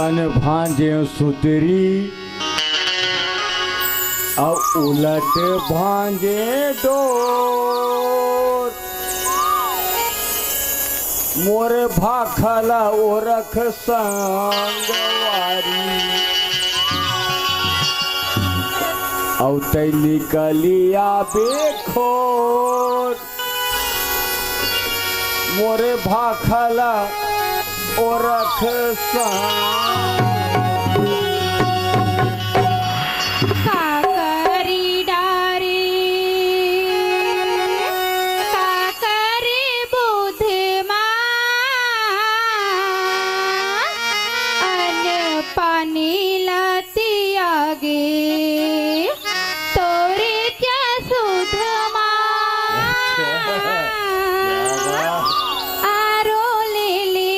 सन भांजे सुतरी और उलट भांजे डोर मोर भाखला ओरख संगवारी औ तैली कलिया बेखोर मोरे भाखला ओरख काकरी डारे काकरी बुधमा अन पानी लाती आगे तोरे त्या सुधमा आरो लेले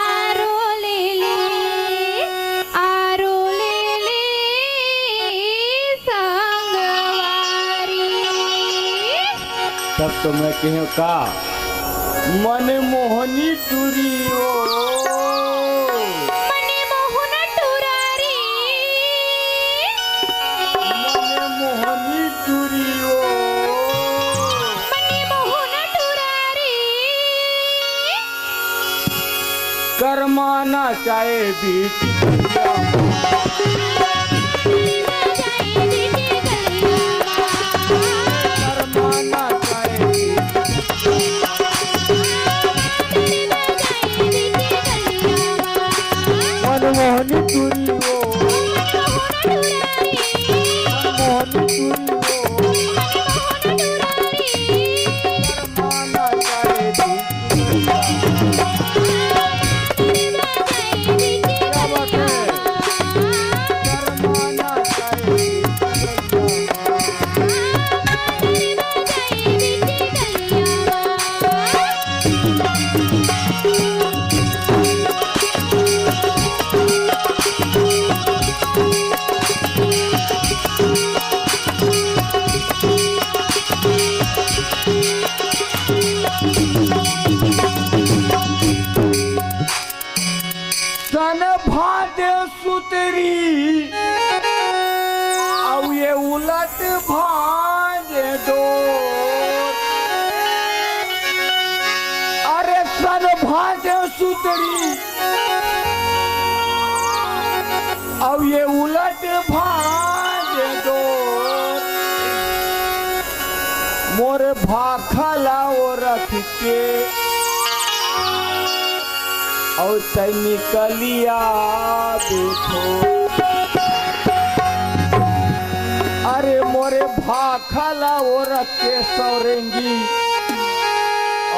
आरो लेले आरो लेले संगवारी। तब तो मैं कहूँ का मन मोहनी टूरियो मने मोहन टुरारी मन मोहनी टूरियो मने मोहन टुरारी करमाना चाहे बीच करमाना चाहे मन मोहनी टूरियो मोहनी टूरियो करमाना चाहे क्या बात है करमाना चाहे सन भांजे सुतरी और ये उलट भांजे दो अरे सन भांजे सुतरी और ये उलट भांजे दो मोर भाखला वो रख के और तैनी कलिया देखो अरे मोरे भाखला वो रखे सौरेंगी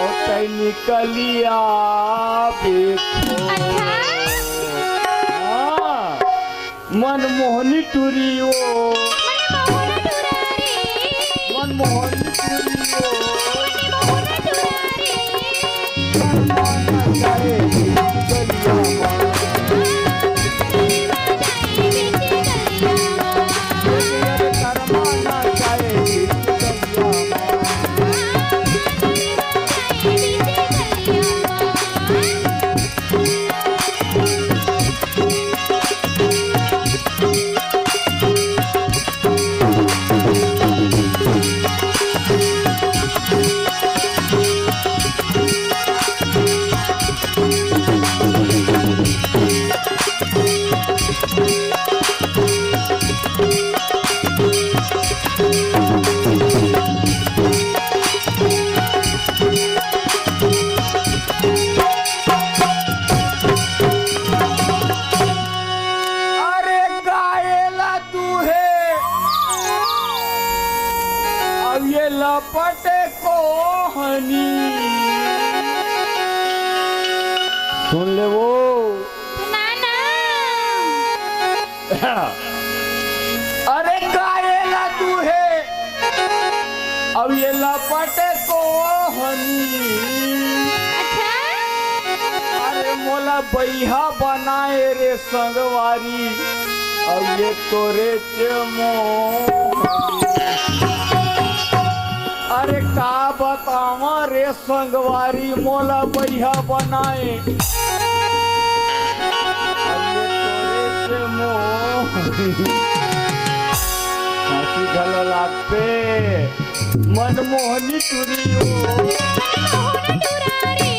और तैनी कलिया देखो हाँ, मन मोहनी टूरियो मन मोहनी टूरियो करमाना चाहे करमाना चाहे अरे गायला तू है अब ये लपटे कोहनी सुन ले वो अरे गायला तू है अब ये लपटे कोहनी अरे मोला बैहा बनाए रे संगवारी अब ये तोरे चमो अरे का बतावा रे संगवारी मोला बैहा बनाए हंसी घलो लागते मनमोहनी टुरियो मनमोहन टुरारी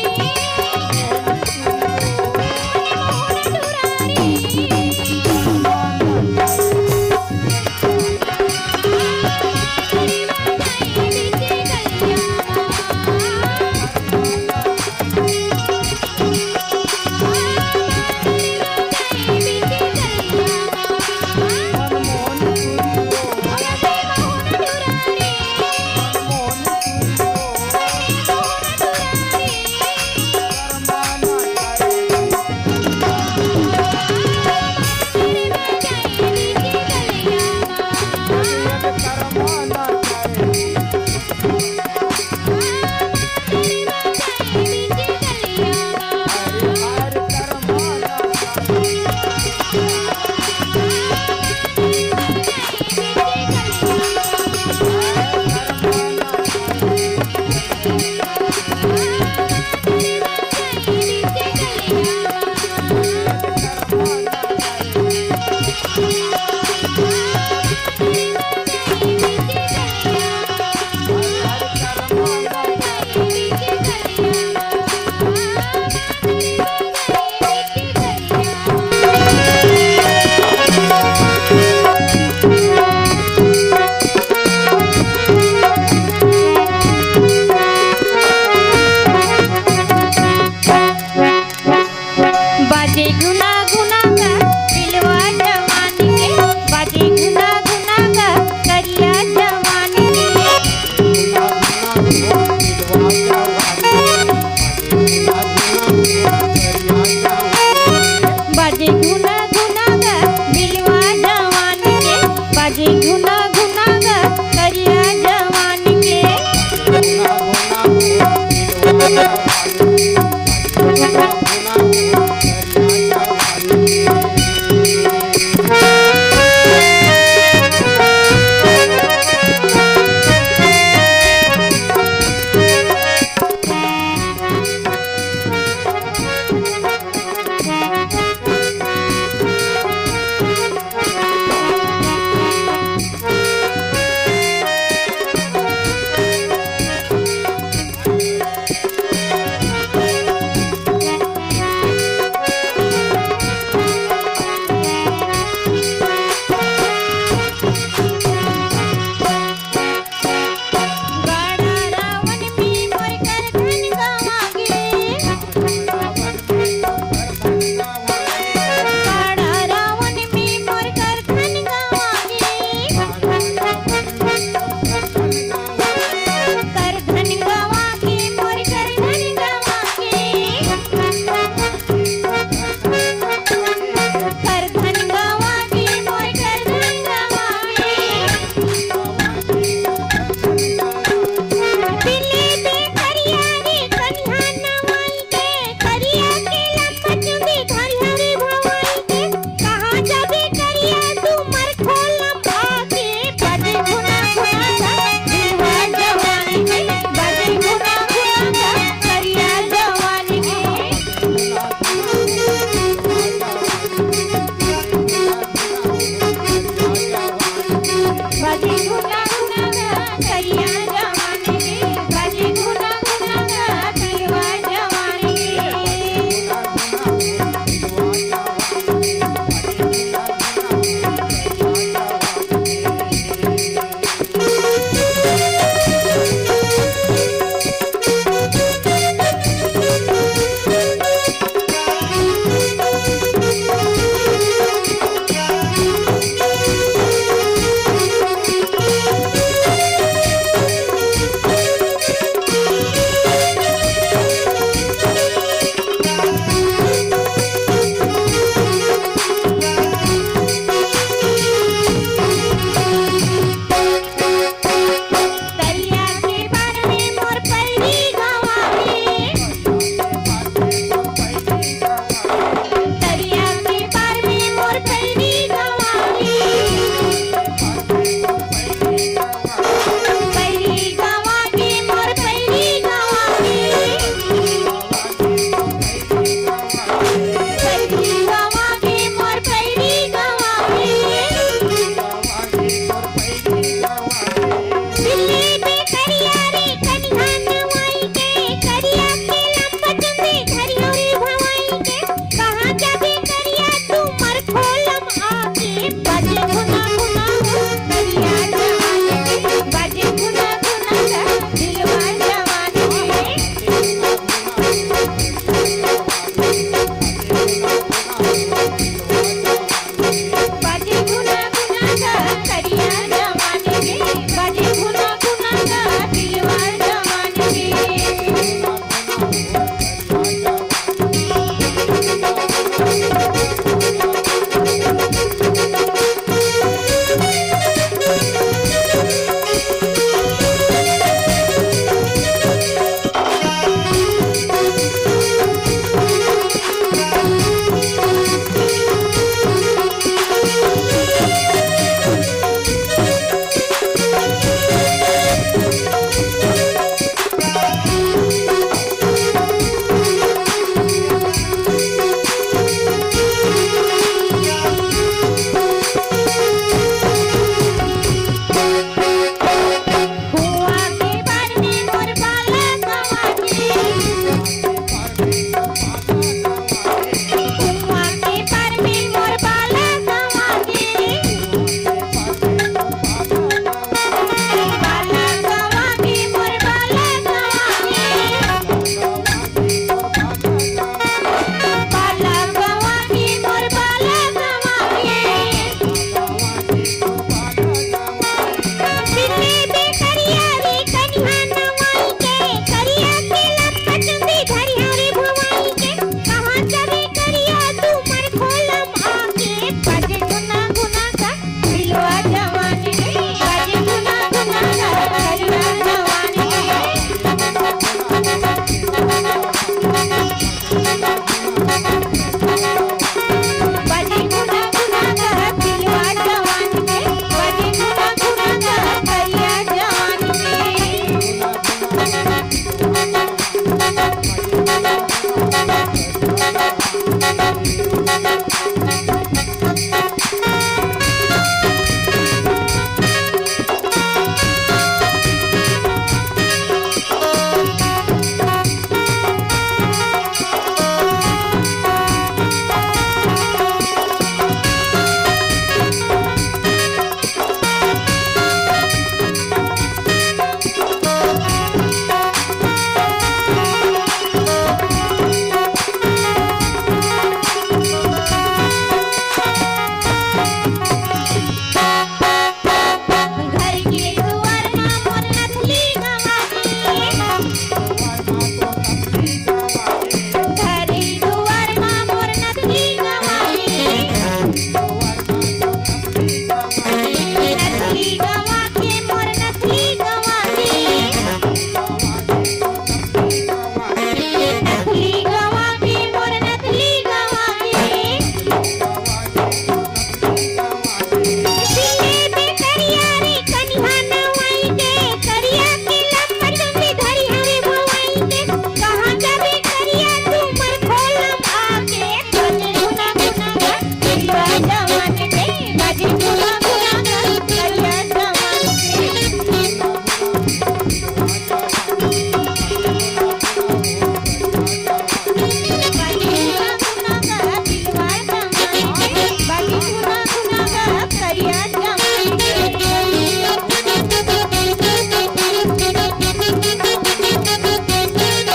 करिया जमानी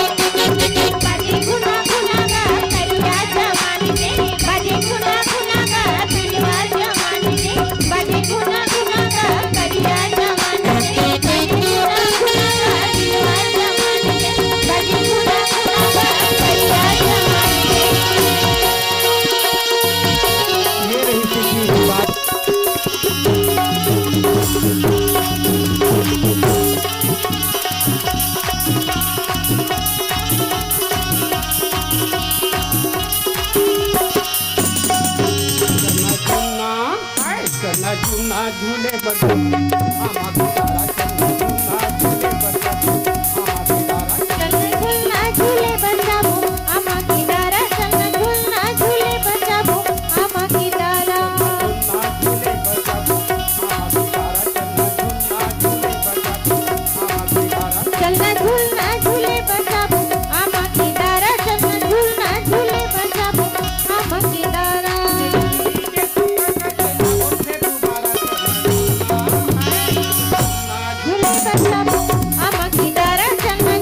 बाजे गुना गुना गा करिया जमानी दे बाजे गुना गुना गा करिया जमानी दे बाजे गुना गुना गा करिया जमानी दे बाजे गुना गुना गा करिया जमानी दे बाजे गुना गुना गा करिया जमानी दे ये रही सीखी हुई बात। चलना चुना झूले पर आमा तारा चलना चुना झूले पर आमा तारा चलना झूलना झूले बजाबो आमा की दारा चलना झूलना झूले बजाबो आमा की दारा चलना झूले पर आमा तारा चलना झूना झूले पर आमा तारा चलना झूलना झूले बजाबो आमा की दारा चलना झूलना झूले बजाबो आमा की दारा झूले बजाबो आमा की दारा चलना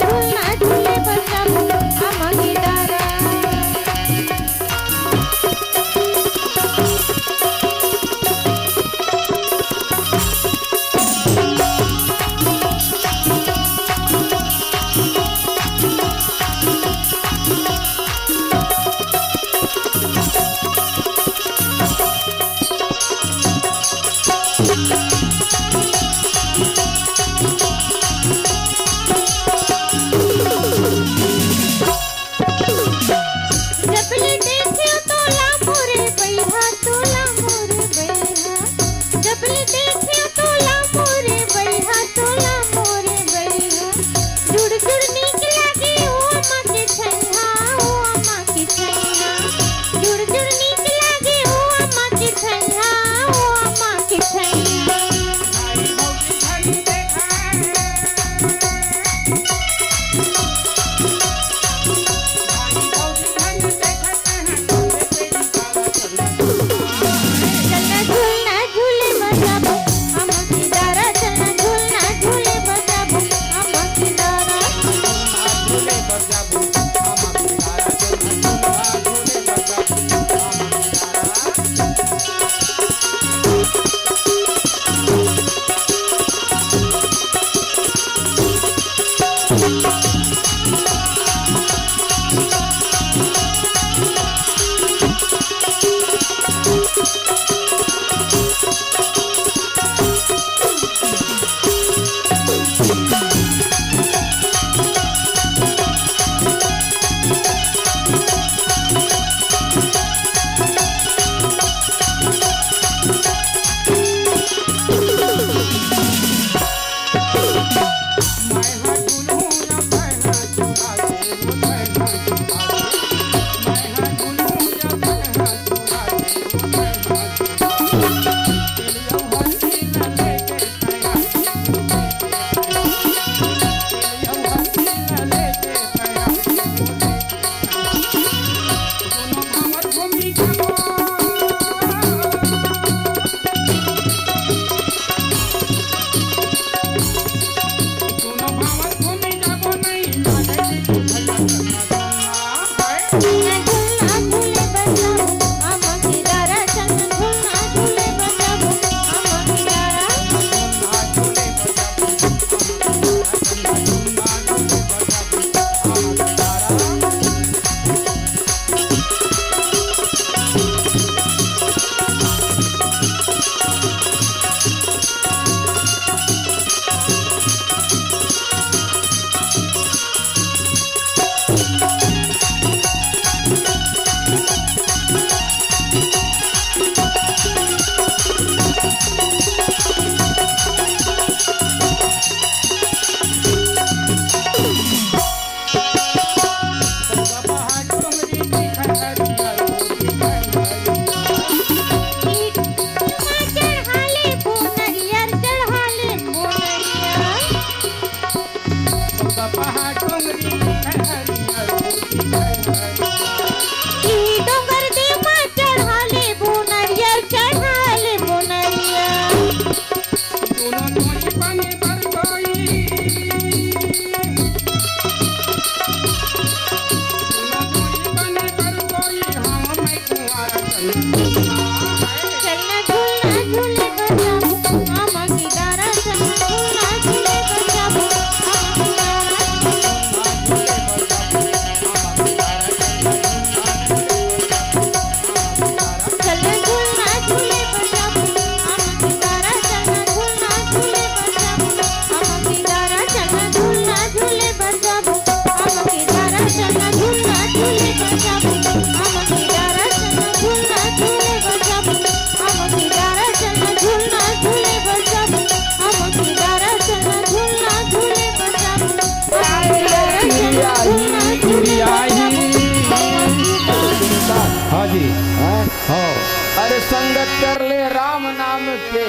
कर ले राम नाम के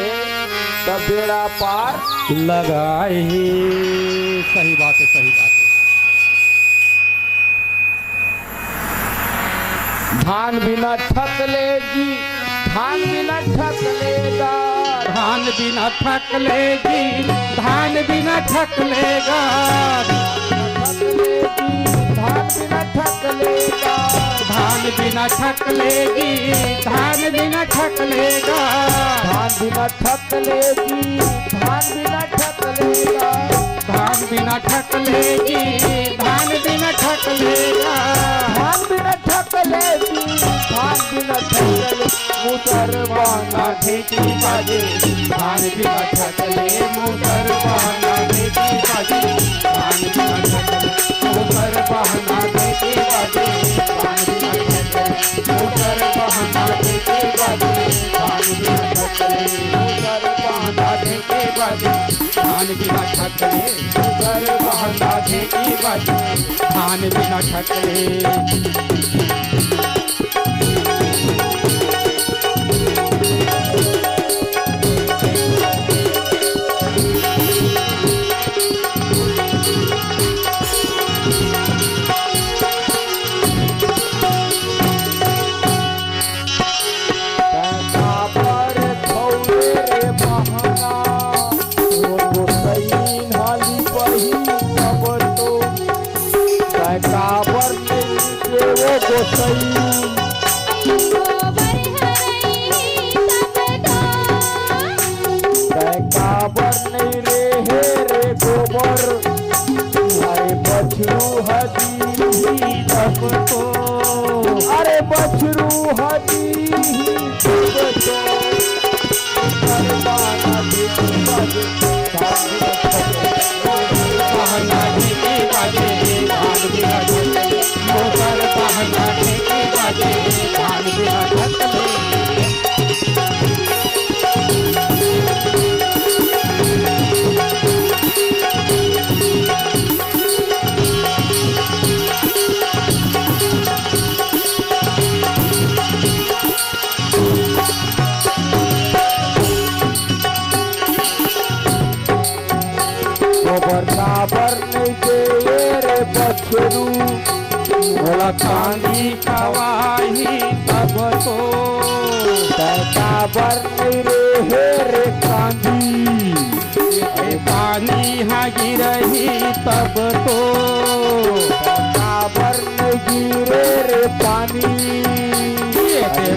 तो बेड़ा पार लगाए ही। सही बात है, सही बात है। धान बिना ठक लेगी, धान बिना ठक लेगा, धान बिना ठक लेगी, धान बिना ठक लेगा, ठक लेगी, धान बिना ठक लेगा, धान बिना ठक लेगी, धान बिना ठक लेगी, धान बिना ठक लेगा, धान बिना ठक लेगी, धान बिना ठक लेगा, धान बिना ठक लेगा, धान बिना ठक लेगी, धान बिना ठक ले मुसर बाना ठेकी बाजे, धान बिना ठक ले मुसर बहाना ठेकी बाजे, धान बिना ठक ले मुसर बहाना ठेकी बाजे, धान बिना ठक ले मुसर बहाना ठेकी बाजे, धान बिना ठक ले मुसर बहाना ठेकी बाजे, धान बिना ठक ले मुसर बहाना ठेकी बाजे, धान बिना ठक ले। काबर नहीं रे हे रे गोबर अरे बछरू हदी तब तो अरे बछरू हदी तब तो अरे बाना देखी बाजे बहना ठेकी बाजे, धान बिना ठक ले मोटर बहना ठेकी बाजे, धान बिना ठक ले। काबर नहीं दे रे बछरू बोला कांदी खवाही तब तो काबर नहीं रे हे रे कांदी पानी हाँ गिरही तब तो काबर नहीं गिरे रे पानी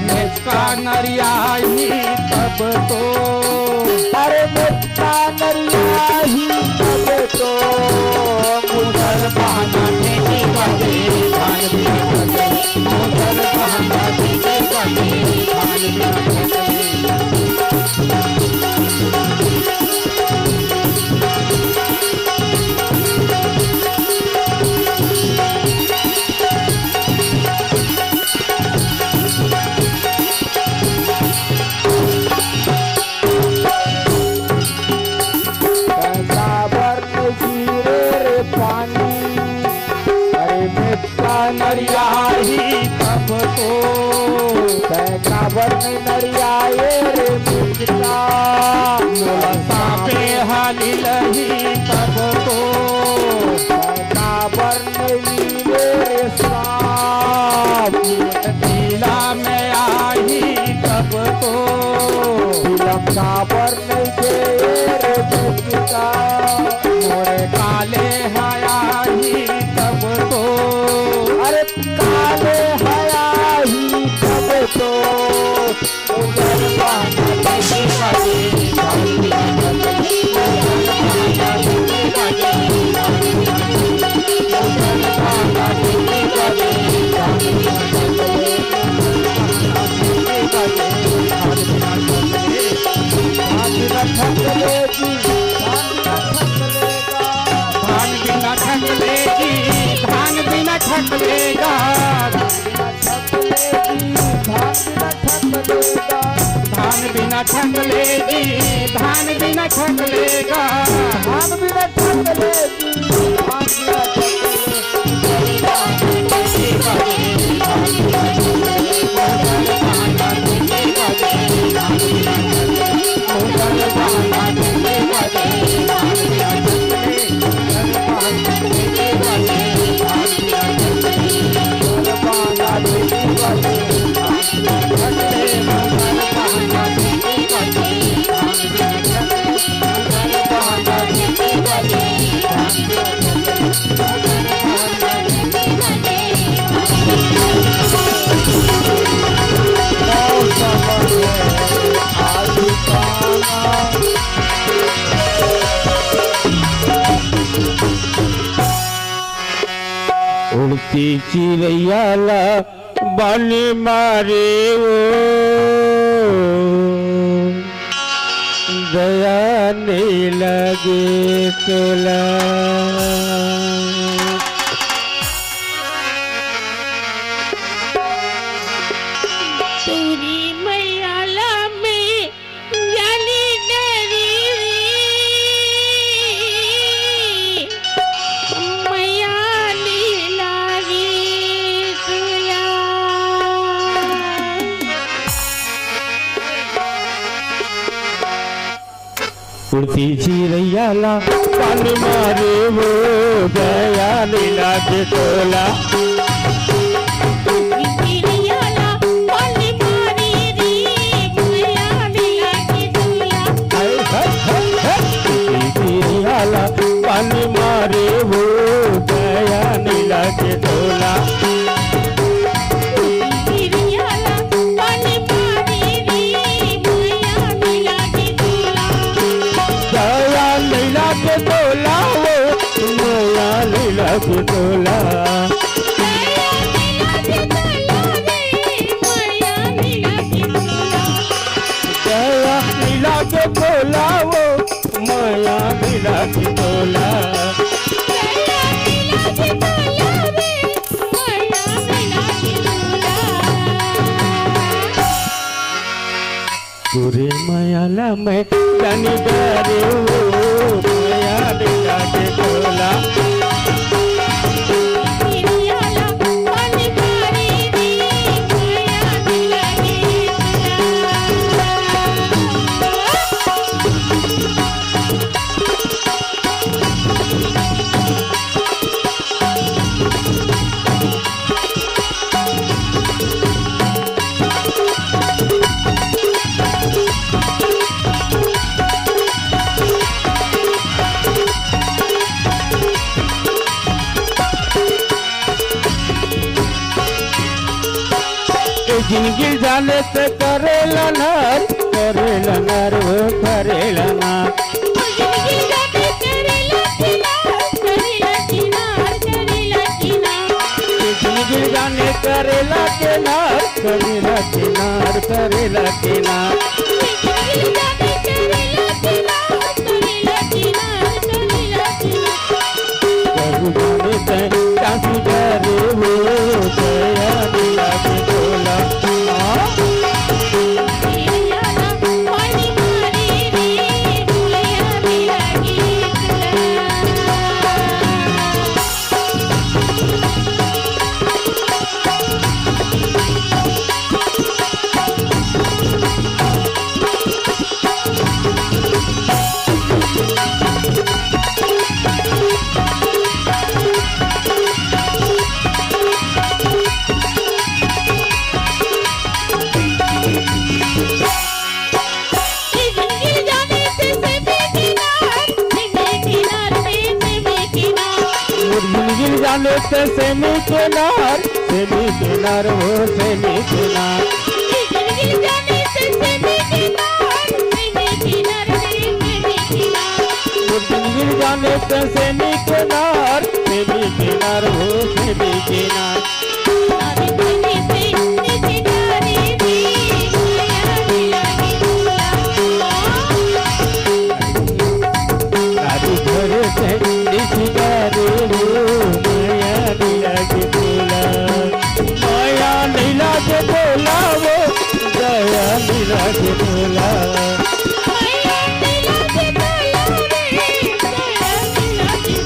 में का नरियाही तब तो अरे मुक्ता नरियाही तब तो मुसर बहाना ठेकी बाजे, धान बिना ठक ले मुसर बहाना ठेकी बाजे, धान बिना ठक ले। नरियाही तब तो काबर नहीं नरियाए रे मुक्ता सापे हाली लही तब तो काबर नहीं रे सांप नीला में आई तब तो काबर नहीं दे रे मुक्ता मोरे काले हयाही तब तो अरे काले हयाही तब तो उधर बाना ठेकी बाजे, धान बिना ठक ले मुसर बहाना ठेकी बाजे, धान बिना ठक ले धान बिना ठक ले। धान बिना ठक लेगी, धान बिना ठक लेगा, धान बिना ठक लेगी, धान बिना ठक लेगा, धान बिना ठक लेगी, धान बिना ठक लेगी, धान बिना ठक लेगी, धान बिना ठक लेगी, धान बिना ठक लेगी, उड़ती चिड़ैयाला बानी मारे वो दया नहीं लगे तोला। तेरी मैयाला में जानी डरी मैया लीला रे तुला। उड़ती चिड़ैयाला पानी मारे वो दया नहीं लगे तोला। चिड़ियाला पानी मारी रे मैया लीला रे तुला। चिड़ैयाला पानी मारे वो दया नहीं लगे तोला। चिड़ियाला पानी मारी रे मैया लीला रे तुला। दया नहीं लगे तोला वो दया नहीं लगे तोला। मैया लीला रे तुला रे मैया लीला रे तुला। दया नहीं लगे तोला वो माया नहीं लगे तोला। मैया लीला रे तुला रे मैया लीला रे तुला। पूरे मायाला में जानी डरे वो माया नहीं लगे तोला। चिड़ियाला पानी मारी रे मैया लीला रे जिंदगी जाने से करेला नार वो करेला नार। जिंदगी जाते करेला किनार करेला किनार। जिंदगी जाने करेला के नार करेला किनार करेला किनार। जिंदगी जाते करेला किनार करेला किनार करेला किनार। प्रभु जाने से काफी डरे वो दया नहीं लगे तोला। चिड़ियाला पानी मारी रे मैया लीला रे तुला। जिंदगी जाने से किनार किनार किनार। जिंदगी जाने से सेमी किनार वो सेमी किनार। जिंदगी जाने से किनार किनार किनार। जिंदगी जाने से सेमी किनार वो सेमी किनार। नारी बने से निजदारी दी मैया लीला रे तुला। राजू घर से निशिगारे वो माया नहीं लगे तोला। माया नहीं लगे तोला वो दया नहीं लगे तोला। मैया लीला रे तुला रे मैया लीला रे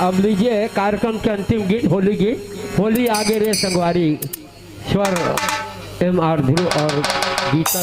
अब लीजिए कार्यक्रम के अंतिम गीत होली गीत। होली आगे रे संगवारी, स्वर M.R. ध्रुव और गीता